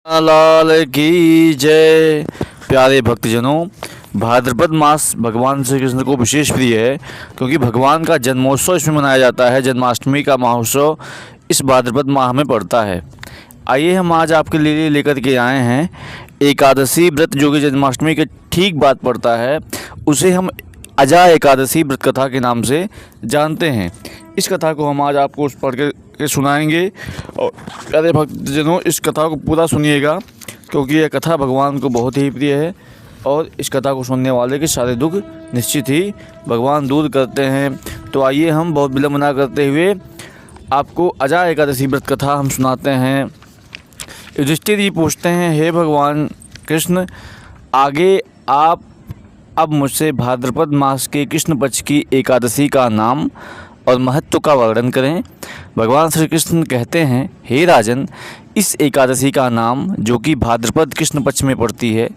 लाल की जय। प्यारे भक्तजनों, भाद्रपद मास भगवान श्री कृष्ण को विशेष प्रिय है क्योंकि भगवान का जन्मोत्सव इसमें मनाया जाता है। जन्माष्टमी का महोत्सव इस भाद्रपद माह में पड़ता है। आइए हम आज आपके लिए लेकर के आए हैं एकादशी व्रत, जो कि जन्माष्टमी के ठीक बाद पड़ता है। उसे हम अजा एकादशी व्रत कथा के नाम से जानते हैं। इस कथा को हम आज आपको पढ़ के सुनाएंगे और प्यारे भक्तजनों, इस कथा को पूरा सुनिएगा क्योंकि यह कथा भगवान को बहुत ही प्रिय है और इस कथा को सुनने वाले के सारे दुख निश्चित ही भगवान दूर करते हैं। तो आइए हम बहुत विलंब ना करते हुए आपको अजा एकादशी व्रत कथा हम सुनाते हैं। युधिष्ठिर जी पूछते हैं, हे भगवान कृष्ण, आगे आप अब मुझसे भाद्रपद मास के कृष्ण पक्ष की एकादशी का नाम और महत्व का वर्णन करें। भगवान श्री कृष्ण कहते हैं, हे राजन, इस एकादशी का नाम, जो कि भाद्रपद कृष्ण पक्ष में पड़ती है,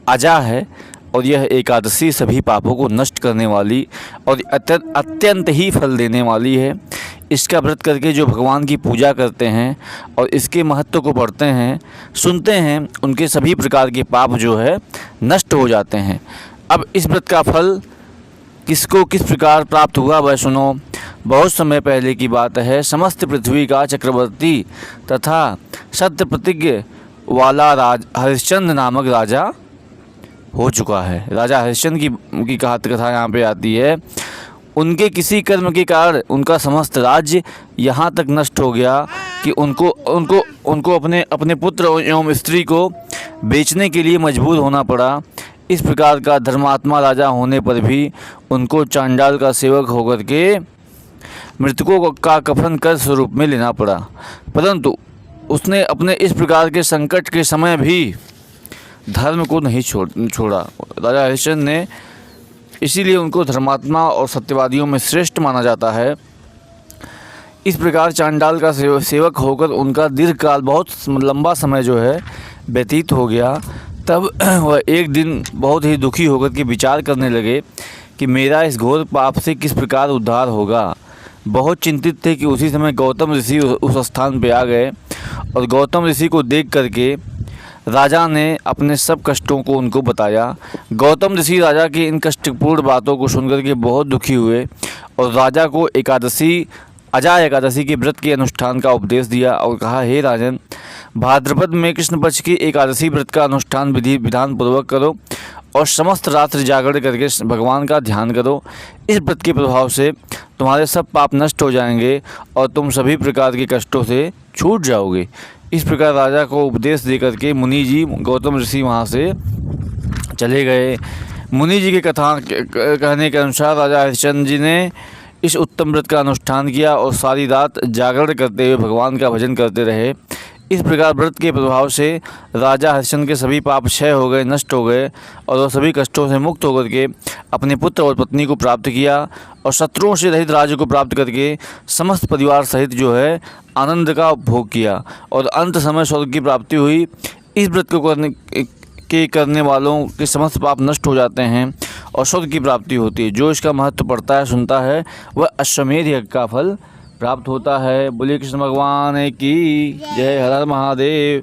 अजा है और यह एकादशी सभी पापों को नष्ट करने वाली और अत्यंत ही फल देने वाली है। इसका व्रत करके जो भगवान की पूजा करते हैं और इसके महत्व को पढ़ते हैं, सुनते हैं, उनके सभी प्रकार के पाप जो है नष्ट हो जाते हैं। अब इस व्रत का फल किसको किस प्रकार प्राप्त हुआ वह सुनो। बहुत समय पहले की बात है। समस्त पृथ्वी का चक्रवर्ती तथा सत्य प्रतिज्ञ वाला हरिश्चंद्र नामक राजा हो चुका है। राजा हरिश्चंद्र की कथा यहाँ पे आती है। उनके किसी कर्म के कारण उनका समस्त राज्य यहाँ तक नष्ट हो गया कि उनको अपने पुत्र एवं स्त्री को बेचने के लिए मजबूर होना पड़ा। इस प्रकार का धर्मात्मा राजा होने पर भी उनको चांडाल का सेवक होकर के मृतकों का कफन कर स्वरूप में लेना पड़ा। परंतु उसने अपने इस प्रकार के संकट के समय भी धर्म को नहीं छोड़ा। राजा हरिश्चंद्र ने, इसीलिए उनको धर्मात्मा और सत्यवादियों में श्रेष्ठ माना जाता है। इस प्रकार चांडाल का सेवक होकर उनका दीर्घकाल, बहुत लंबा समय जो है व्यतीत हो गया। तब वह एक दिन बहुत ही दुखी होकर के विचार करने लगे कि मेरा इस घोर पाप से किस प्रकार उद्धार होगा। बहुत चिंतित थे कि उसी समय गौतम ऋषि उस स्थान पर आ गए और गौतम ऋषि को देख करके राजा ने अपने सब कष्टों को उनको बताया। गौतम ऋषि राजा की इन कष्टपूर्ण बातों को सुनकर के बहुत दुखी हुए और राजा को अजा एकादशी के व्रत के अनुष्ठान का उपदेश दिया और कहा, हे राजन, भाद्रपद में कृष्ण पक्ष की एकादशी व्रत का अनुष्ठान विधान पूर्वक करो और समस्त रात्रि जागरण करके भगवान का ध्यान करो। इस व्रत के प्रभाव से तुम्हारे सब पाप नष्ट हो जाएंगे और तुम सभी प्रकार के कष्टों से छूट जाओगे। इस प्रकार राजा को उपदेश दे करके मुनि जी, गौतम ऋषि वहाँ से चले गए। मुनि जी के कथा कहने के अनुसार राजा हरिश्चंद्र जी ने इस उत्तम व्रत का अनुष्ठान किया और सारी रात जागरण करते हुए भगवान का भजन करते रहे। इस प्रकार व्रत के प्रभाव से राजा हरिश्चंद्र के सभी पाप क्षय हो गए, नष्ट हो गए और वह सभी कष्टों से मुक्त होकर के अपने पुत्र और पत्नी को प्राप्त किया और शत्रुओं से रहित राज्य को प्राप्त करके समस्त परिवार सहित जो है आनंद का उपभोग किया और अंत समय स्वर्ग की प्राप्ति हुई। इस व्रत को करने वालों के समस्त पाप नष्ट हो जाते हैं और स्वर्ग की प्राप्ति होती है। जो इसका महत्व पढ़ता है, सुनता है, वह अश्वमेध यज्ञ का फल प्राप्त होता है। बोलिए कृष्ण भगवान की जय। हर हर महादेव।